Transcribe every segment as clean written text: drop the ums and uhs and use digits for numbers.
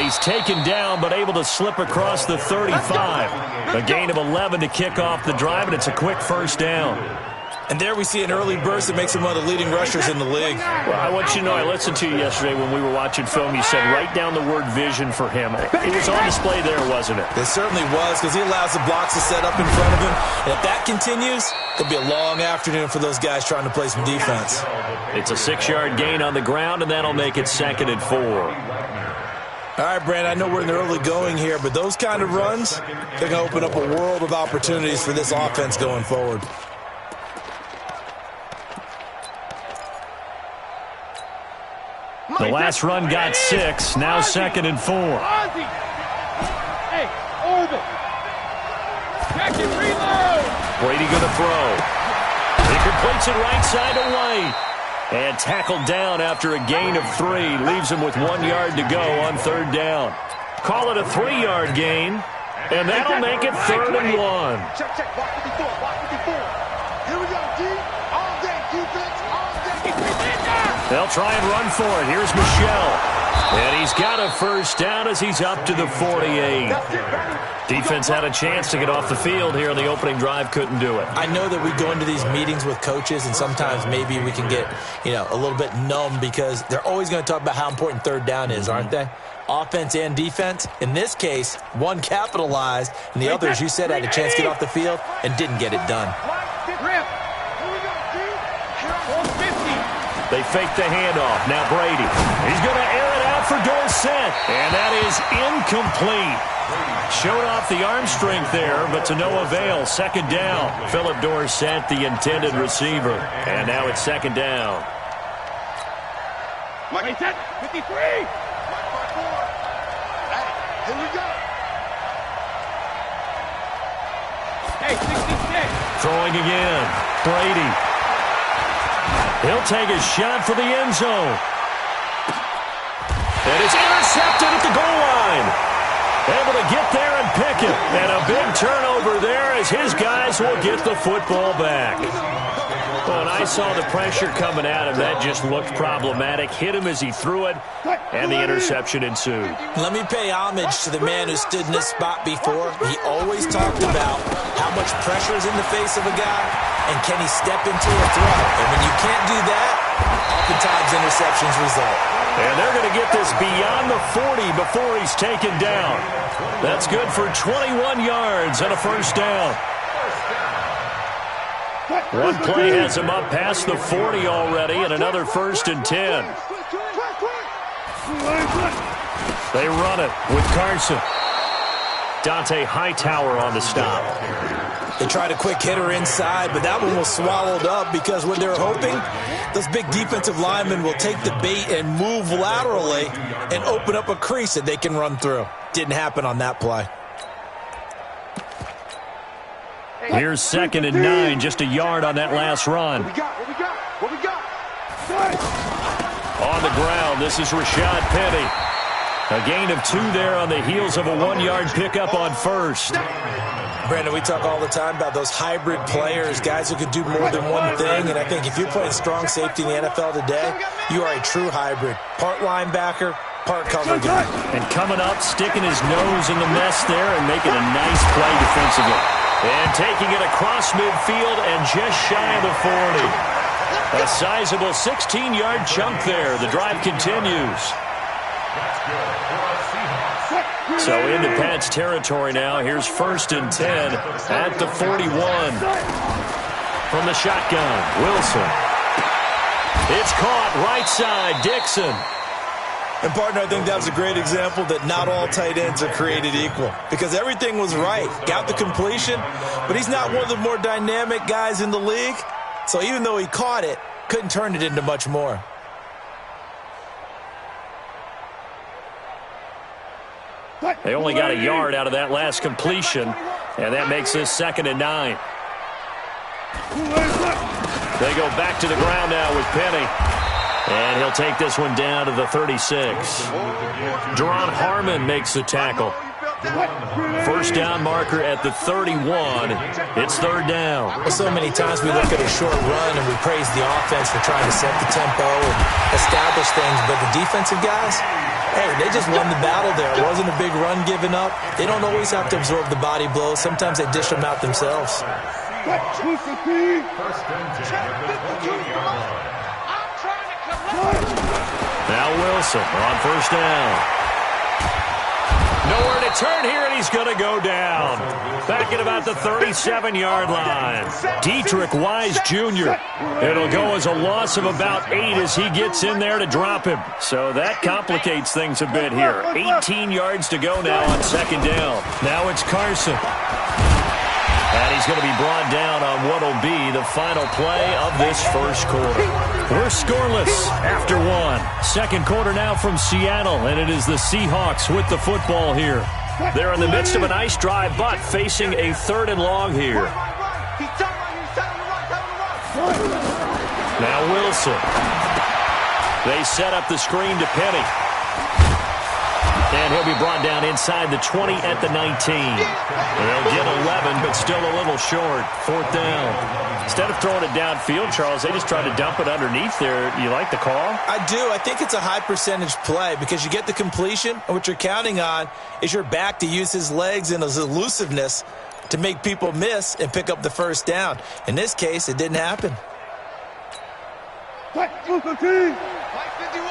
he's taken down but able to slip across the 35. A gain of 11 to kick off the drive, and it's a quick first down. And there we see an early burst that makes him one of the leading rushers in the league. Well, I want you to know, I listened to you yesterday when we were watching film. You said write down the word vision for him. It was on display there, wasn't it? It certainly was, because he allows the blocks to set up in front of him. And if that continues, it'll be a long afternoon for those guys trying to play some defense. It's a 6-yard gain on the ground, and that'll make it 2nd and 4. All right, Brandon, I know we're in the early going here, but those kind of runs, they're going to open up a world of opportunities for this offense going forward. The last run got 6, now 2nd and 4. Hey, orbit. Check and reload. Brady going to throw. He completes it right side to White. And tackled down after a gain of 3. Leaves him with 1 yard to go on 3rd down. Call it a 3-yard gain. And that'll make it 3rd and 1. Check, check. Block 54, block 54. Here we go, D. All day, defense, all day. They'll try and run for it. Here's Michelle. And he's got a first down as he's up to the 48. Defense had a chance to get off the field here on the opening drive, couldn't do it. I know that we go into these meetings with coaches, and sometimes maybe we can get, a little bit numb because they're always going to talk about how important 3rd down is, aren't they? Offense and defense. In this case, one capitalized, and the other, as you said, had a chance to get off the field and didn't get it done. They fake the handoff. Now Brady. He's going to air it out for Dorsett. And that is incomplete. Showed off the arm strength there, but to no avail. 2nd down. Philip Dorsett, the intended receiver. And now it's 2nd down. Mike, 53. Hey, here we go. Hey, 66. Throwing again. Brady. He'll take a shot for the end zone. And it's intercepted at the goal line. Able to get there and pick it. And a big turnover there as his guys will get the football back. Well, and I saw the pressure coming at him. That just looked problematic. Hit him as he threw it, and the interception ensued. Let me pay homage to the man who stood in this spot before. He always talked about how much pressure is in the face of a guy, and can he step into a throw. And when you can't do that, oftentimes interceptions result. And they're going to get this beyond the 40 before he's taken down. That's good for 21 yards and a first down. One play has him up past the 40 already, and another 1st and 10. They run it with Carson. Dante Hightower on the stop. They tried a quick hitter inside, but that one was swallowed up because when they're hoping, those big defensive linemen will take the bait and move laterally and open up a crease that they can run through. Didn't happen on that play. Here's 2nd and 9, just a yard on that last run. What we got? On the ground, this is Rashad Penny. A gain of 2 there on the heels of a 1-yard pickup on 1st. Brandon, we talk all the time about those hybrid players, guys who could do more than one thing, and I think if you're playing strong safety in the NFL today, you are a true hybrid. Part linebacker, part cover guy. And coming up, sticking his nose in the mess there and making a nice play defensively. And taking it across midfield and just shy of the 40. A sizable 16-yard chunk there. The drive continues. So into Pat's territory now. Here's 1st and 10 at the 41. From the shotgun, Wilson. It's caught right side, Dixon. And, partner, I think that was a great example that not all tight ends are created equal because everything was right. Got the completion, but he's not one of the more dynamic guys in the league. So even though he caught it, couldn't turn it into much more. They only got a yard out of that last completion, and that makes this 2nd and 9. They go back to the ground now with Penny. And he'll take this one down to the 36. Deron Harmon makes the tackle. First down marker at the 31. It's 3rd down. Well, so many times we look at a short run and we praise the offense for trying to set the tempo and establish things, but the defensive guys, Hey, they just won the battle there. It wasn't a big run given up. They don't always have to absorb the body blows. Sometimes they dish them out themselves. Now Wilson on first down. Nowhere to turn here, and he's going to go down. Back at about the 37-yard line. Dietrich Wise Jr. It'll go as a loss of about 8 as he gets in there to drop him. So that complicates things a bit here. 18 yards to go now on second down. Now it's Carson. And he's going to be brought down on what will be the final play of this first quarter. We're scoreless after one. Second quarter now from Seattle, and it is the Seahawks with the football here. They're in the midst of a nice drive, but facing a 3rd and long here. Now Wilson. They set up the screen to Penny. And he'll be brought down inside the 20 at the 19. They'll get 11, but still a little short. 4th down. Instead of throwing it downfield, Charles, they just tried to dump it underneath there. You like the call? I do. I think it's a high percentage play because you get the completion, and what you're counting on is your back to use his legs and his elusiveness to make people miss and pick up the first down. In this case, it didn't happen. Watch the screen. Watch the screen.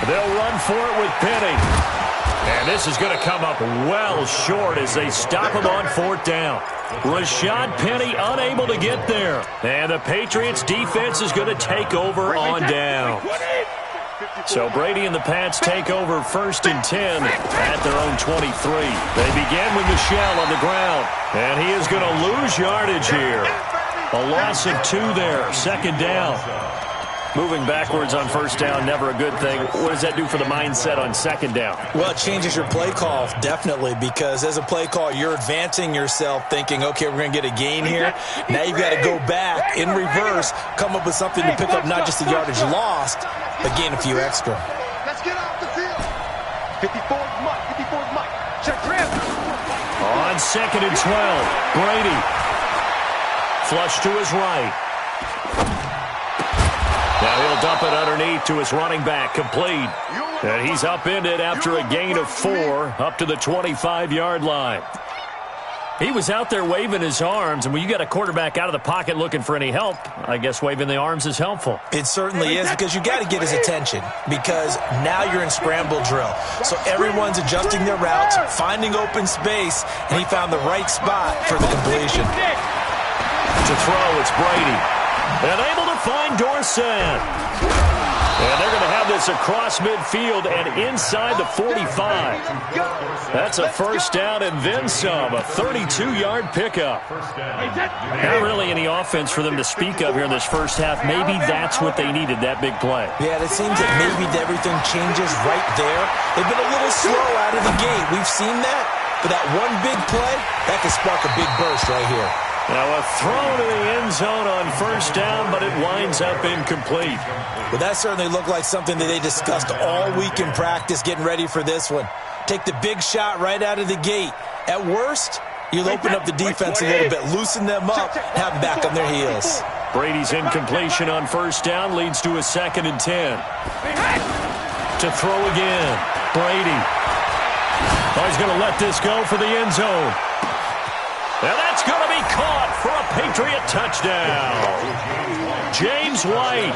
They'll run for it with Penny. And this is going to come up well short as they stop him on 4th down. Rashad Penny unable to get there. And the Patriots defense is going to take over on down. So Brady and the Pats take over 1st and 10 at their own 23. They begin with Michel on the ground. And he is going to lose yardage here. A loss of 2 there. 2nd down. Moving backwards on 1st down, never a good thing. What does that do for the mindset on 2nd down? Well, it changes your play call, definitely, because as a play call, you're advancing yourself thinking, okay, we're going to get a gain here. Now you've got to go back in reverse, come up with something to pick up not just the yardage lost, but gain a few extra. Let's get off the field. 54's Mike. Check transfer. On 2nd and 12, Brady. Flush to his right. Now he'll dump it underneath to his running back, complete. And he's upended after a gain of 4 up to the 25-yard line. He was out there waving his arms, and when you got a quarterback out of the pocket looking for any help, I guess waving the arms is helpful. It certainly is, because you got to get his attention, because now you're in scramble drill. So everyone's adjusting their routes, finding open space, and he found the right spot for the completion. To throw, it's Brady. And able to find Dorsett. And they're going to have this across midfield and inside the 45. That's a 1st down and then some. A 32-yard pickup. Not really any offense for them to speak of here in this first half. Maybe that's what they needed, that big play. Yeah, it seems that maybe everything changes right there. They've been a little slow out of the gate. We've seen that. But that one big play, that could spark a big burst right here. Now a throw to the end zone on 1st down, but it winds up incomplete. Well, that certainly looked like something that they discussed all week in practice, getting ready for this one. Take the big shot right out of the gate. At worst, you'll open up the defense a little bit, loosen them up, have them back on their heels. Brady's incompletion on 1st down leads to a 2nd and 10. To throw again, Brady. Oh, he's going to let this go for the end zone. And that's going to be caught for a Patriot touchdown. James White,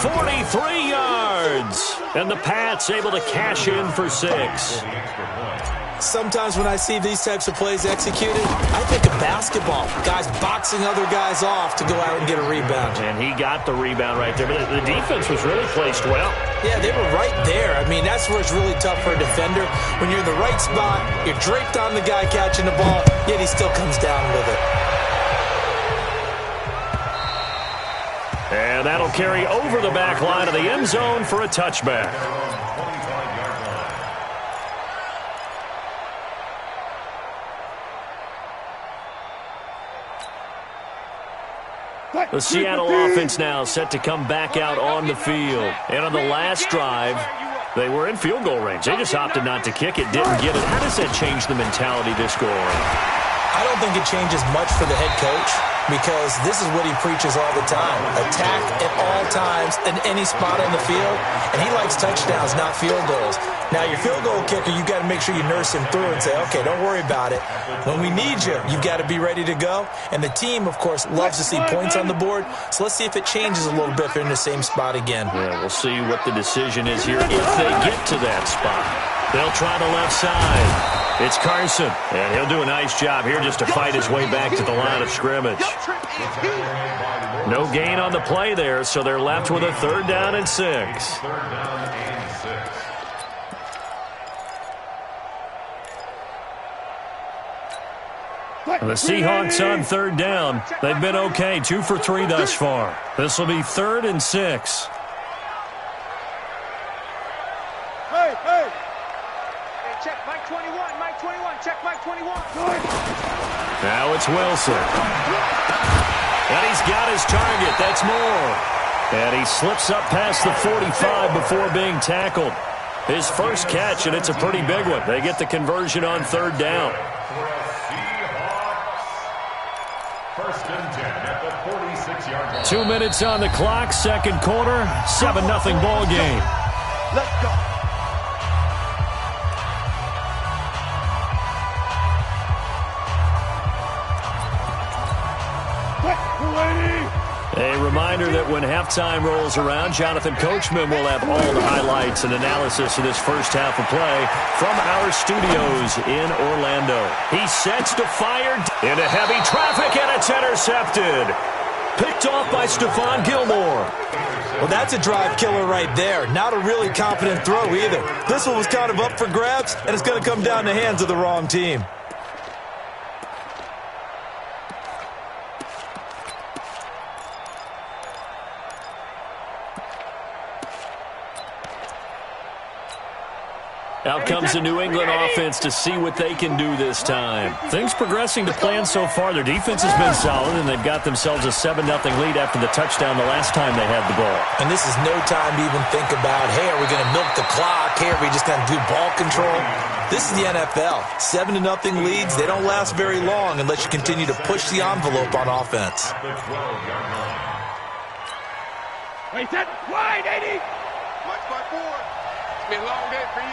43 yards. And the Pats able to cash in for 6. Sometimes when I see these types of plays executed, I think of basketball. Guys boxing other guys off to go out and get a rebound. And he got the rebound right there. But the defense was really placed well. Yeah, they were right there. I mean, that's where it's really tough for a defender. When you're in the right spot, you're draped on the guy catching the ball, yet he still comes down with it. And that'll carry over the back line of the end zone for a touchback. The Seattle offense now set to come back out on the field. And on the last drive, they were in field goal range. They just opted not to kick it, didn't get it. How does that change the mentality this go around? I don't think it changes much for the head coach. because this is what he preaches all the time. Attack at all times in any spot on the field, and he likes touchdowns, not field goals. Now, your field goal kicker, you've got to make sure you nurse him through and say, okay, don't worry about it. When we need you, you've got to be ready to go. And the team, of course, loves to see points on the board, so let's see if it changes a little bit if they're in the same spot again. Yeah, we'll see what the decision is here if they get to that spot. They'll try the left side. It's Carson, and he'll do a nice job here just to fight his way back to the line of scrimmage. No gain on the play there, so they're left with a 3rd down and 6. The Seahawks on 3rd down. They've been okay, 2 for 3 thus far. This will be 3rd and 6. Hey, check Mike 21, Mike 21, check Mike 21. Now it's Wilson. And he's got his target. That's Moore. And he slips up past the 45 before being tackled. His first catch, and it's a pretty big one. They get the conversion on 3rd down. First and 10 at the 46-yard line. 2 minutes on the clock, 2nd quarter, 7-0 ball game. Let's go. A reminder that when halftime rolls around, Jonathan Coachman will have all the highlights and analysis of this first half of play from our studios in Orlando. He sets to fire into heavy traffic, and it's intercepted. Picked off by Stephon Gilmore. Well, that's a drive killer right there. Not a really confident throw either. This one was kind of up for grabs, and it's going to come down the hands of the wrong team. Out comes the New England offense to see what they can do this time. Things progressing to plan so far. Their defense has been solid, and they've got themselves a 7-0 lead after the touchdown the last time they had the ball. And this is no time to even think about, hey, are we going to milk the clock? Hey, are we just going to do ball control? This is the NFL. 7-0 leads, they don't last very long unless you continue to push the envelope on offense. Wait, that wide, 80. Watch my board. It's been a long day for you.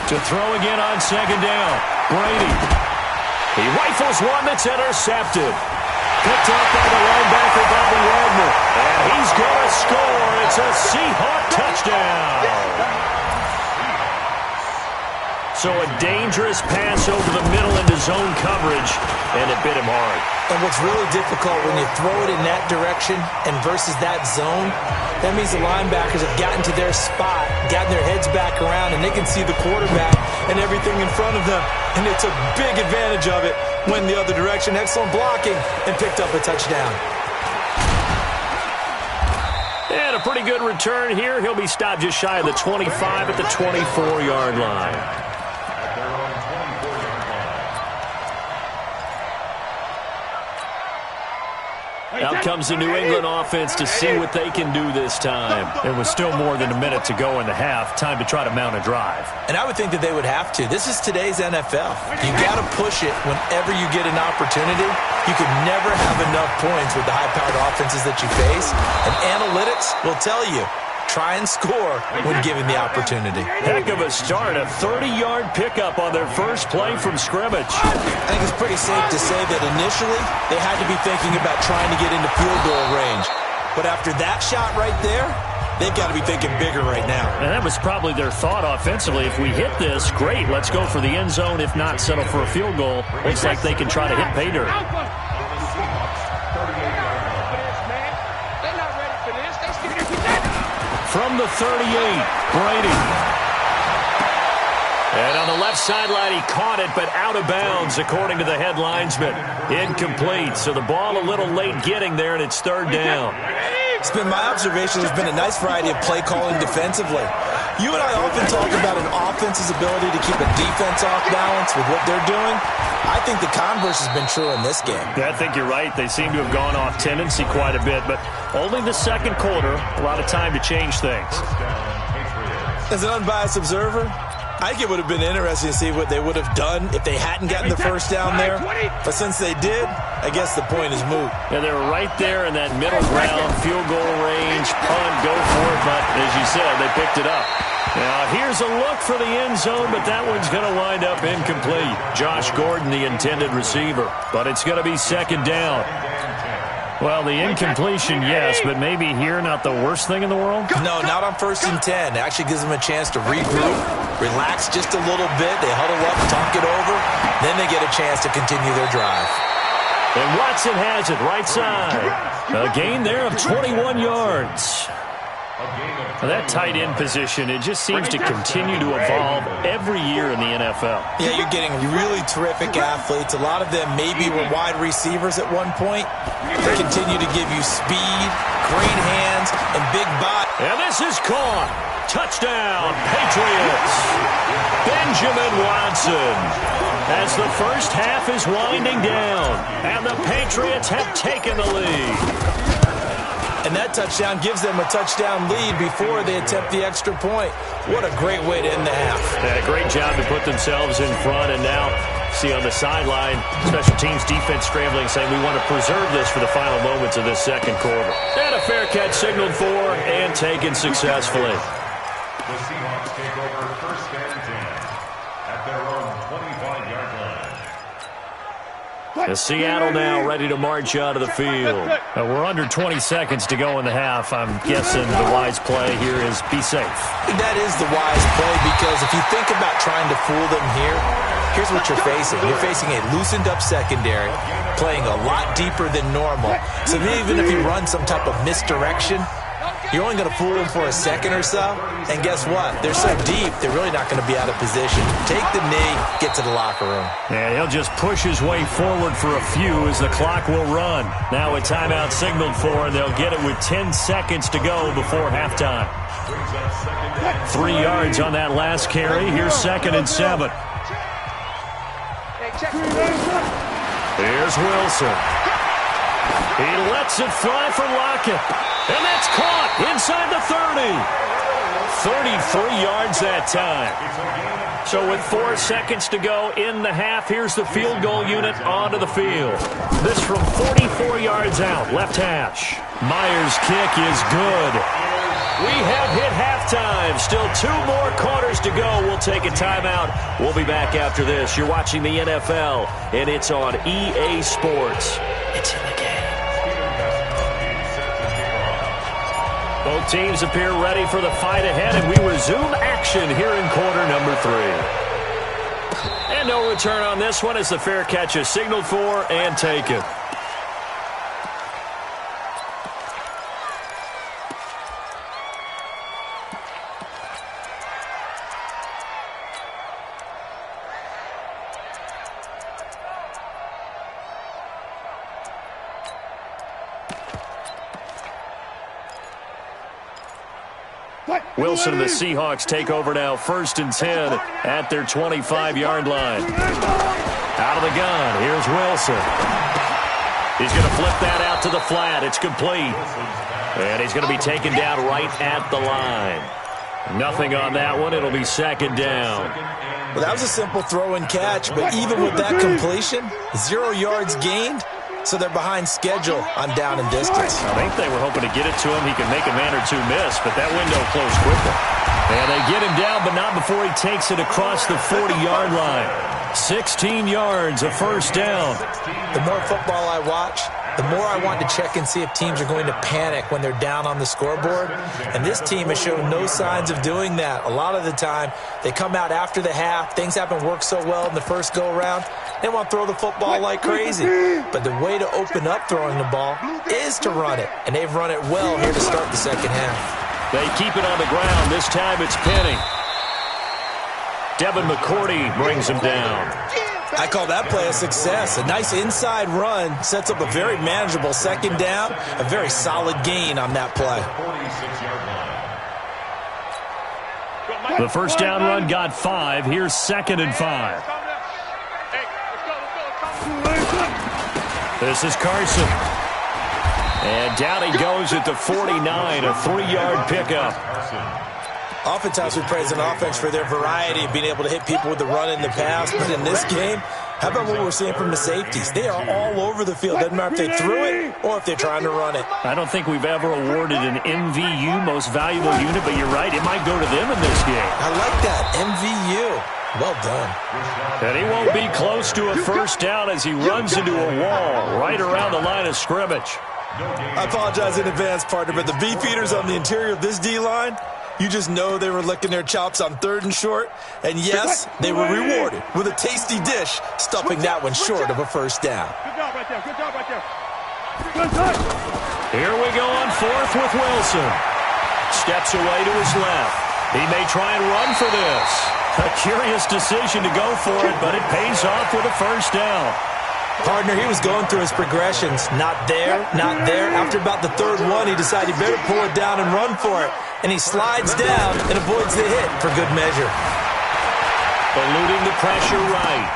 To throw again on 2nd down. Brady. He rifles one that's intercepted. Picked up by the linebacker, Bobby Wagner. And he's going to score. It's a Seahawk touchdown. So a dangerous pass over the middle into zone coverage, and it bit him hard. And what's really difficult when you throw it in that direction and versus that zone, that means the linebackers have gotten to their spot, gotten their heads back around, and they can see the quarterback and everything in front of them. And they took big advantage of it, went the other direction, excellent blocking, and picked up a touchdown. And a pretty good return here. He'll be stopped just shy of the 25 at the 24-yard line. Out comes the New England offense to see what they can do this time. There was still more than a minute to go in the half. Time to try to mount a drive. And I would think that they would have to. This is today's NFL. You got to push it whenever you get an opportunity. You could never have enough points with the high-powered offenses that you face. And analytics will tell you, try and score when given the opportunity. Heck of a start. A 30-yard pickup on their first play from scrimmage. I think it's pretty safe to say that initially they had to be thinking about trying to get into field goal range. But after that shot right there, they've got to be thinking bigger right now. And that was probably their thought offensively. If we hit this, great. Let's go for the end zone. If not, settle for a field goal. Looks like they can try to hit pay dirt. From the 38, Brady. And on the left sideline, he caught it, but out of bounds, according to the head linesman. Incomplete, so the ball a little late getting there, and it's 3rd down. It's been my observation there's been a nice variety of play calling defensively. You and I often talk about an offense's ability to keep a defense off balance with what they're doing. I think the converse has been true in this game. Yeah, I think you're right. They seem to have gone off tendency quite a bit, but only the 2nd quarter, a lot of time to change things. As an unbiased observer, I think it would have been interesting to see what they would have done if they hadn't gotten the first down there. But since they did, I guess the point is moot. Yeah, they were right there in that middle ground, field goal range, punt, go for it. But as you said, they picked it up. Now, here's a look for the end zone, but that one's going to wind up incomplete. Josh Gordon, the intended receiver, but it's going to be second down. Well, the incompletion, yes, but maybe here not the worst thing in the world? No, not on 1st and 10. It actually gives them a chance to regroup, relax just a little bit. They huddle up, talk it over. Then they get a chance to continue their drive. And Watson has it right side. A gain there of 21 yards. That tight end position, it just seems to continue to evolve every year in the NFL. Yeah, you're getting really terrific athletes. A lot of them maybe were wide receivers at one point. They continue to give you speed, great hands, and big body. And this is caught. Touchdown, Patriots. Benjamin Watson. As the first half is winding down, and the Patriots have taken the lead. And that touchdown gives them a touchdown lead before they attempt the extra point. What a great way to end the half. Yeah, great job to put themselves in front. And now, see on the sideline, special teams defense scrambling, saying we want to preserve this for the final moments of this second quarter. And a fair catch signaled for and taken successfully. The Seahawks take over 1st and 10 at their own 25-yard line. Seattle now ready to march out of the field. We're under 20 seconds to go in the half. I'm guessing the wise play here is be safe. That is the wise play, because if you think about trying to fool them here, here's what you're facing. You're facing a loosened up secondary, playing a lot deeper than normal. So even if you run some type of misdirection, you're only going to fool them for a second or so. And guess what? They're so deep, they're really not going to be out of position. Take the knee, get to the locker room. Yeah, he'll just push his way forward for a few as the clock will run. Now a timeout signaled for, and they'll get it with 10 seconds to go before halftime. 3 yards on that last carry. Here's 2nd and 7. Here's Wilson. He lets it fly for Lockett. And that's caught inside the 30. 33 yards that time. So with 4 seconds to go in the half, here's the field goal unit onto the field. This from 44 yards out, left hash. Myers' kick is good. We have hit halftime. Still 2 more quarters to go. We'll take a timeout. We'll be back after this. You're watching the NFL, and it's on EA Sports. It's in the game. Both teams appear ready for the fight ahead, and we resume action here in quarter number 3. And no return on this one as the fair catch is signaled for and taken. Wilson and the Seahawks take over now, 1st and 10 at their 25-yard line. Out of the gun, here's Wilson. He's going to flip that out to the flat. It's complete. And he's going to be taken down right at the line. Nothing on that one. It'll be 2nd down. Well, that was a simple throw and catch, but even with that completion, 0 yards gained. So they're behind schedule on down and distance. I think they were hoping to get it to him. He can make a man or two miss, but that window closed quickly. And they get him down, but not before he takes it across the 40-yard line. 16 yards, a 1st down. The more football I watch, the more I want to check and see if teams are going to panic when they're down on the scoreboard. And this team has shown no signs of doing that. A lot of the time, they come out after the half. Things haven't worked so well in the first go-around. They want to throw the football like crazy. But the way to open up throwing the ball is to run it. And they've run it well here to start the second half. They keep it on the ground. This time it's Penny. Devin McCourty brings him down. I call that play a success. A nice inside run sets up a very manageable 2nd down. A very solid gain on that play. The 1st down run got 5. Here's 2nd and 5. This is Carson. And down he goes at the 49, a 3-yard pickup. Oftentimes we praise an offense for their variety of being able to hit people with the run and the pass, but in this game, how about what we're seeing from the safeties? They are all over the field. Doesn't matter if they threw it or if they're trying to run it. I don't think we've ever awarded an MVU, most valuable unit, but you're right, it might go to them in this game. I like that, MVU. Well done. And he won't be close to a first down as he runs into a wall right around the line of scrimmage. I apologize in advance, partner, but the beefeaters on the interior of this D-line, you just know they were licking their chops on 3rd and short. And yes, they were rewarded with a tasty dish, stuffing that one short of a first down. Good job right there. Good job right there. Here we go on 4th with Wilson. Steps away to his left. He may try and run for this. A curious decision to go for it, but it pays off with a first down. Partner, he was going through his progressions. Not there, not there. After about the 3rd one, he decided he better pull it down and run for it. And he slides down and avoids the hit for good measure. Eluding the pressure right.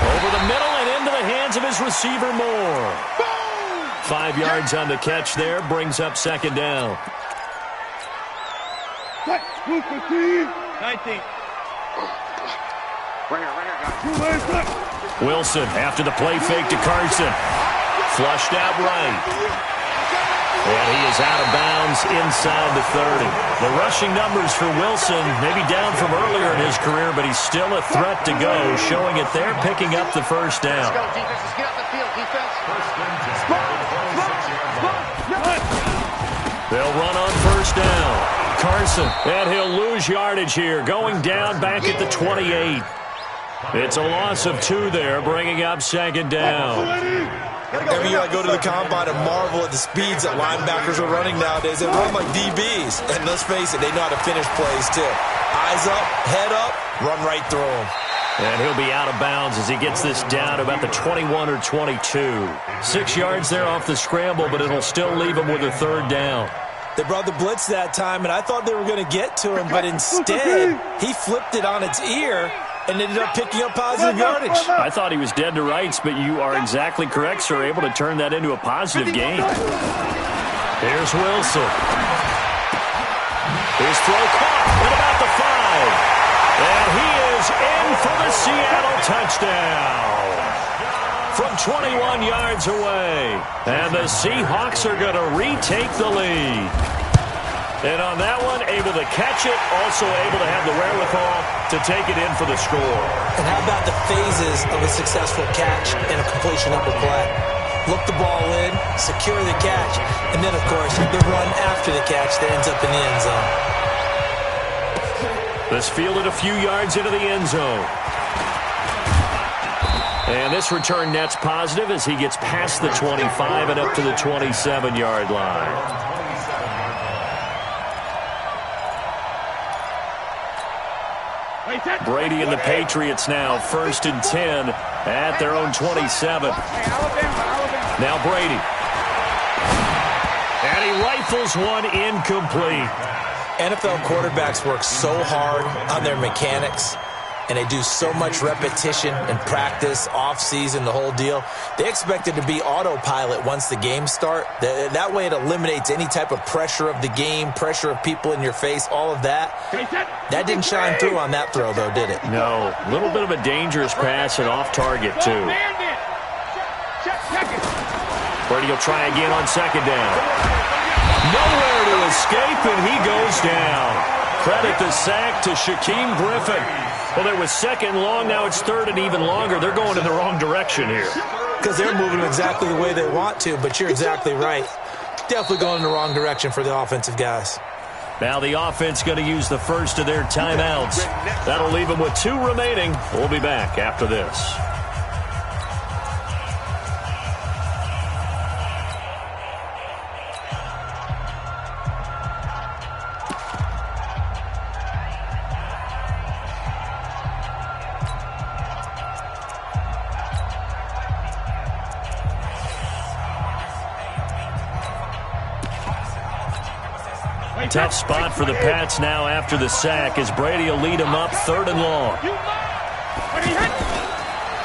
Over the middle and into the hands of his receiver Moore. 5 yards on the catch there, brings up 2nd down. 19. Right here, guys. Wilson after the play fake to Carson. Flushed out right. And he is out of bounds inside the 30. The rushing numbers for Wilson maybe down from earlier in his career, but he's still a threat to go, showing it there, picking up the first down. Let's go, defense. Let's get off the field, defense. They'll run on first down. Carson, and he'll lose yardage here, going down back at the 28. It's a loss of 2 there, bringing up 2nd down. Every year I go to the combine and marvel at the speeds that linebackers are running nowadays. They run like DBs. And let's face it, they know how to finish plays too. Eyes up, head up, run right through them. And he'll be out of bounds as he gets this down to about the 21 or 22. 6 yards there off the scramble, but it'll still leave him with a 3rd down. They brought the blitz that time, and I thought they were going to get to him, but instead, he flipped it on its ear and ended up picking up positive yardage. I thought he was dead to rights, but you are exactly correct, sir, able to turn that into a positive gain. Here's Wilson. His throw caught at about the 5. And he is in for the Seattle touchdown. From 21 yards away. And the Seahawks are going to retake the lead. And on that one, able to catch it, also able to have the wherewithal to take it in for the score. And how about the phases of a successful catch and a completion of a play? Look the ball in, secure the catch, and then, of course, the run after the catch that ends up in the end zone. This fielded a few yards into the end zone. And this return net's positive as he gets past the 25 and up to the 27-yard line. Brady and the Patriots now 1st and 10 at their own 27. Now Brady. And he rifles one incomplete. NFL quarterbacks work so hard on their mechanics, and they do so much repetition and practice, off-season, the whole deal. They expect it to be autopilot once the games start. That way it eliminates any type of pressure of the game, pressure of people in your face, all of that. That didn't shine through on that throw, though, did it? No. A little bit of a dangerous pass and off target, too. Brady will try again on 2nd down. Nowhere to escape, and he goes down. Credit the sack to Shaquem Griffin. Well, there was 2nd long, now it's 3rd and even longer. They're going in the wrong direction here. Because they're moving exactly the way they want to, but you're exactly right. Definitely going in the wrong direction for the offensive guys. Now the offense going to use the first of their timeouts. That'll leave them with 2 remaining. We'll be back after this. Tough spot for the Pats now after the sack as Brady will lead them up 3rd and long.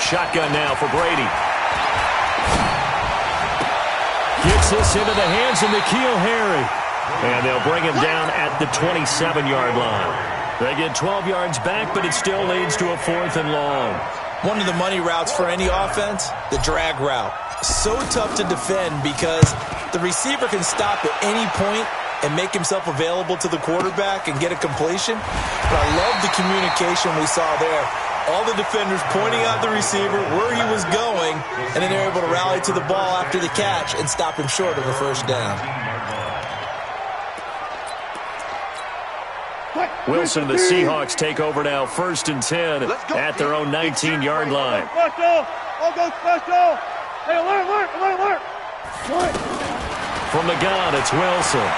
Shotgun now for Brady. Gets this into the hands of N'Keal Harry. And they'll bring him down at the 27-yard line. They get 12 yards back, but it still leads to a 4th and long. One of the money routes for any offense, the drag route. So tough to defend because the receiver can stop at any point and make himself available to the quarterback and get a completion. But I love the communication we saw there. All the defenders pointing out the receiver, where he was going, and then they're able to rally to the ball after the catch and stop him short of a first down. Wilson, the Seahawks take over now, 1st and 10 at their own 19-yard line. Special! I'll go special! Hey, alert! From the gun, it's Wilson.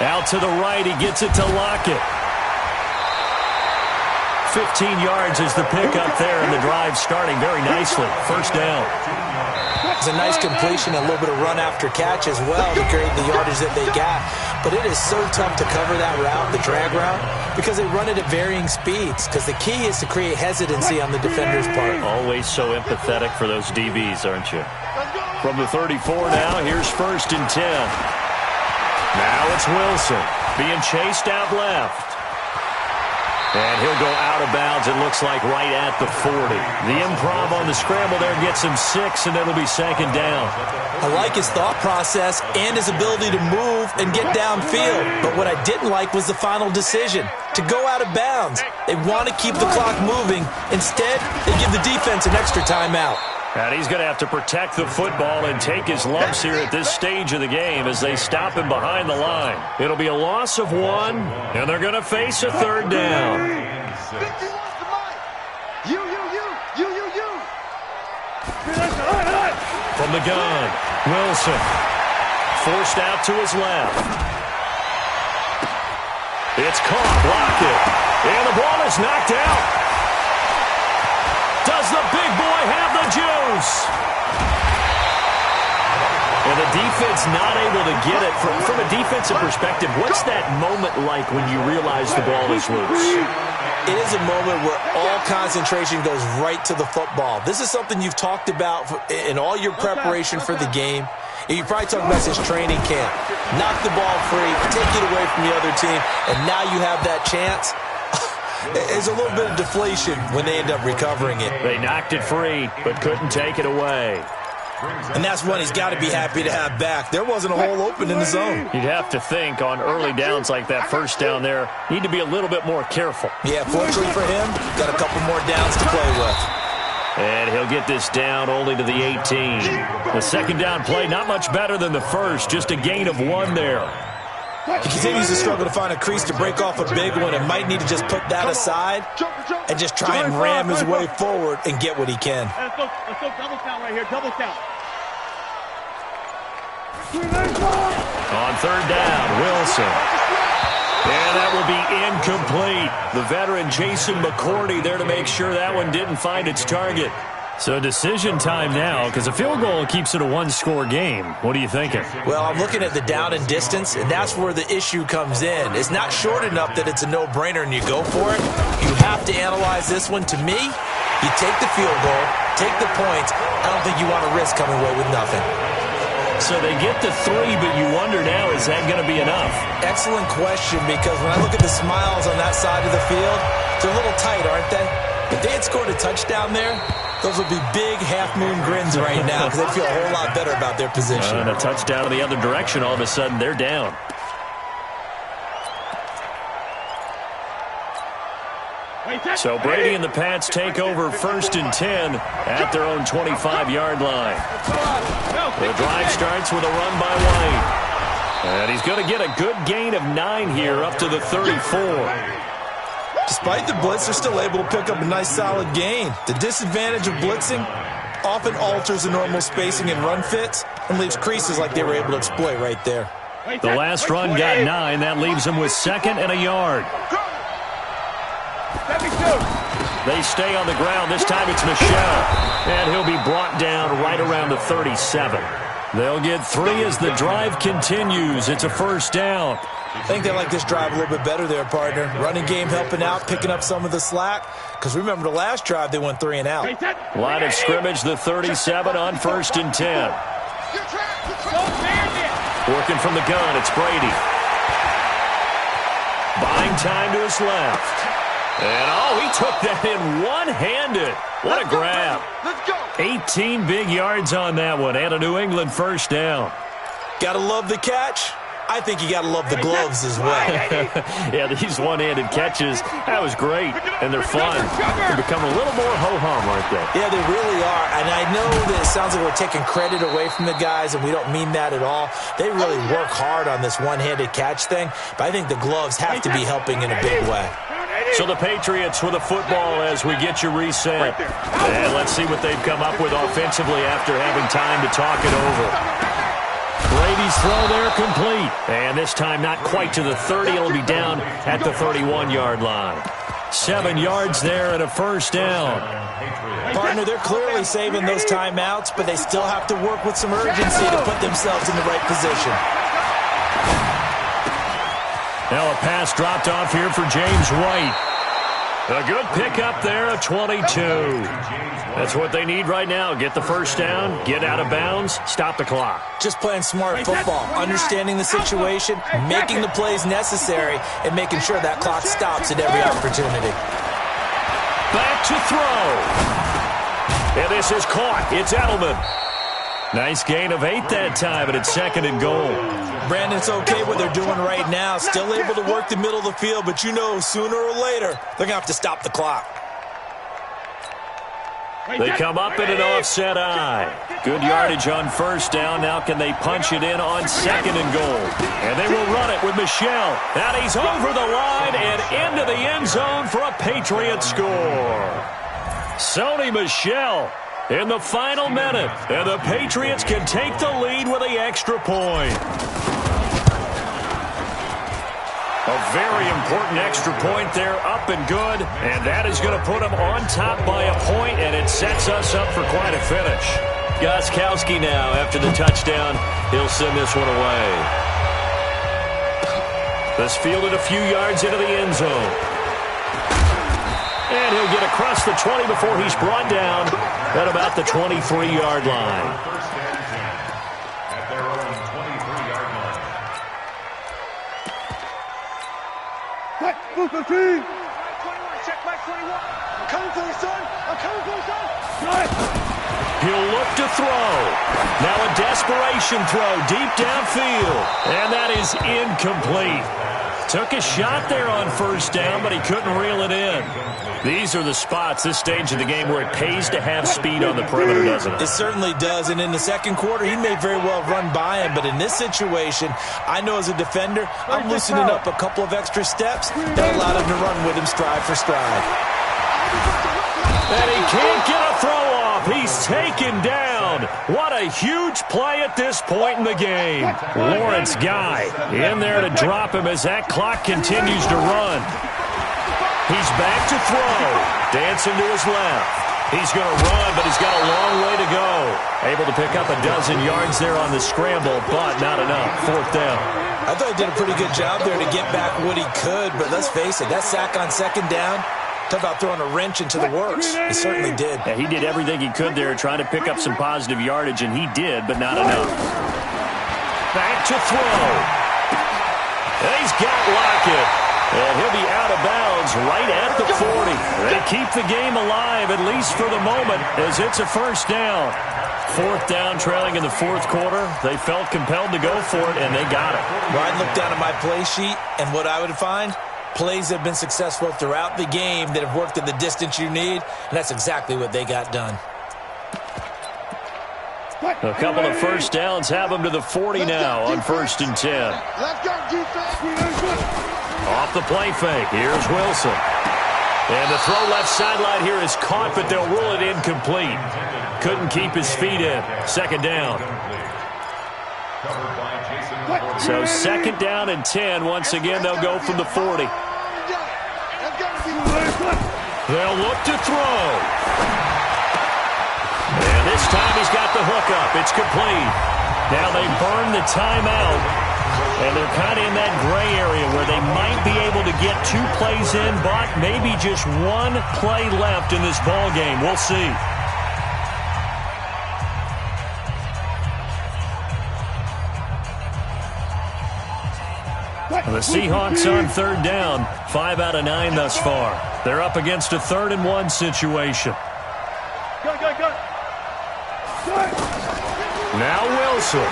Out to the right, he gets it to Lockett. 15 yards is the pickup there, and the drive starting very nicely. First down. It's a nice completion, a little bit of run after catch as well to create the yardage that they got. But it is so tough to cover that route, the drag route, because they run it at varying speeds. Because the key is to create hesitancy on the defender's part. Always so empathetic for those DBs, aren't you? From the 34 now, here's 1st and 10. Now it's Wilson being chased out left. And he'll go out of bounds, it looks like, right at the 40. The improv on the scramble there gets him 6, and it'll be 2nd down. I like his thought process and his ability to move and get downfield. But what I didn't like was the final decision, to go out of bounds. They want to keep the clock moving. Instead, they give the defense an extra timeout. And he's going to have to protect the football and take his lumps here at this stage of the game as they stop him behind the line. It'll be a loss of 1, and they're going to face a 3rd down. From the gun, Wilson. Forced out to his left. It's caught, Lockett. And the ball is knocked out. Does the big boy have the juice? And the defense not able to get it. From a defensive perspective, what's that moment like when you realize the ball is loose? It is a moment where all concentration goes right to the football. This is something you've talked about in all your preparation for the game. And you probably talked about this training camp. Knock the ball free, take it away from the other team, and now you have that chance. There's a little bit of deflation when they end up recovering it. They knocked it free, but couldn't take it away. And that's one he's got to be happy to have back. There wasn't a hole open in the zone. You'd have to think on early downs like that first down there, need to be a little bit more careful. Yeah, fortunately for him, got a couple more downs to play with. And he'll get this down only to the 18. The 2nd down play, not much better than the first, just a gain of 1 there. He continues to struggle to find a crease to break off a big one and might need to just put that aside and just try and ram his way forward and get what he can. Let's go double count right here, double count. On 3rd down, Wilson. And that will be incomplete. The veteran Jason McCourty there to make sure that one didn't find its target. So decision time now, because a field goal keeps it a 1-score game. What are you thinking? Well, I'm looking at the down and distance, and that's where the issue comes in. It's not short enough that it's a no-brainer and you go for it. You have to analyze this one. To me, you take the field goal, take the points. I don't think you want to risk coming away with nothing. So they get the 3, but you wonder now, is that going to be enough? Excellent question, because when I look at the smiles on that side of the field, they're a little tight, aren't they? If they had scored a touchdown there, those would be big half-moon grins right now because they feel a whole lot better about their position. And a touchdown in the other direction, all of a sudden, they're down. So Brady and the Pats take over 1st and 10 at their own 25-yard line. The drive starts with a run by White. And he's going to get a good gain of 9 here up to the 34. Despite the blitz, they're still able to pick up a nice solid gain. The disadvantage of blitzing often alters the normal spacing and run fits and leaves creases like they were able to exploit right there. The last run got 9. That leaves them with 2nd and a yard. They stay on the ground. This time it's Michel. And he'll be brought down right around the 37. They'll get 3 as the drive continues. It's a 1st down. I think they like this drive a little bit better there, partner. Running game helping out, picking up some of the slack. Because remember, the last drive, they went 3 and out. Line of scrimmage, the 37 on 1st and 10. Working from the gun, it's Brady. Buying time to his left. And, he took that in one-handed. What a grab. Let's go. 18 big yards on that one, and a New England first down. Gotta love the catch. I think you gotta love the gloves as well. Yeah, these one-handed catches, that was great, and they're fun. They become a little more ho-hum, aren't they? Yeah, they really are, and I know that it sounds like we're taking credit away from the guys, and we don't mean that at all. They really work hard on this one-handed catch thing, but I think the gloves have to be helping in a big way. So the Patriots with a football as we get you reset. And let's see what they've come up with offensively after having time to talk it over. Brady's throw there complete. And this time not quite to the 30. It'll be down at the 31-yard line. 7 yards there and a first down. Partner, they're clearly saving those timeouts, but they still have to work with some urgency to put themselves in the right position. Now a pass dropped off here for James White. A good pickup there, a 22. That's what they need right now. Get the first down, get out of bounds, stop the clock. Just playing smart football, understanding the situation, making the plays necessary, and making sure that clock stops at every opportunity. Back to throw. And this is caught. It's Edelman. Nice gain of 8 that time, and it's 2nd and goal. Brandon, it's okay what they're doing right now. Still able to work the middle of the field, but you know sooner or later they're going to have to stop the clock. They come up in an offset eye. Good yardage on first down. Now can they punch it in on 2nd and goal? And they will run it with Michel. And he's over the line and into the end zone for a Patriot score. Sony Michel in the final minute. And the Patriots can take the lead with the extra point. A very important extra point there, up and good. And that is going to put them on top by a point, and it sets us up for quite a finish. Gostkowski now, after the touchdown, he'll send this one away. This fielded a few yards into the end zone. And he'll get across the 20 before he's brought down at about the 23-yard line. Move the team. Check back 21. I'm coming for you, son. I'm coming for you, son. He'll look to throw. Now a desperation throw deep downfield. And that is incomplete. Took a shot there on first down, but he couldn't reel it in. These are the spots, this stage of the game, where it pays to have speed on the perimeter, doesn't it? It certainly does, and in the second quarter, he may very well run by him, but in this situation, I know as a defender, I'm loosening up a couple of extra steps that allowed him to run with him stride for stride. And he can't get a throw off. He's taken down. What a huge play at this point in the game. Lawrence Guy in there to drop him as that clock continues to run. He's back to throw. Dancing to his left. He's going to run, but he's got a long way to go. Able to pick up a dozen yards there on the scramble, but not enough. 4th down. I thought he did a pretty good job there to get back what he could, but let's face it, that sack on 2nd down, talk about throwing a wrench into the works. He certainly did. Yeah, he did everything he could there trying to pick up some positive yardage, and he did, but not enough. Back to throw. And he's got Lockett. And he'll be out of bounds right at the 40. They keep the game alive, at least for the moment, as it's a first down. 4th down, trailing in the 4th quarter. They felt compelled to go for it, and they got it. Well, I'd look down at my play sheet, and what I would find, plays that have been successful throughout the game that have worked at the distance you need, and that's exactly what they got done. A couple of first downs have them to the 40 now on 1st and 10. Let's go, defense. Off the play fake. Here's Wilson. And the throw left sideline here is caught, but they'll rule it incomplete. Couldn't keep his feet in. 2nd down. So 2nd down and 10. Once again, they'll go from the 40. They'll look to throw. And this time he's got the hook up. It's complete. Now they burn the timeout. And they're kind of in that gray area where they might be able to get 2 plays in, but maybe just 1 play left in this ball game. We'll see. The Seahawks on third down, 5 out of 9 thus far. They're up against a 3rd-and-1 situation. Go. Now Wilson.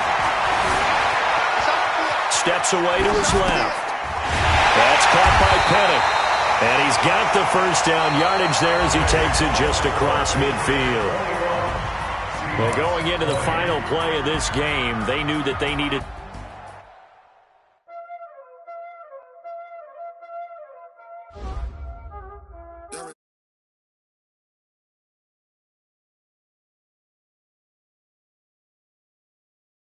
Steps away to his left. That's caught by Pettit. And he's got the first down yardage there as he takes it just across midfield. Well, going into the final play of this game, they knew that they needed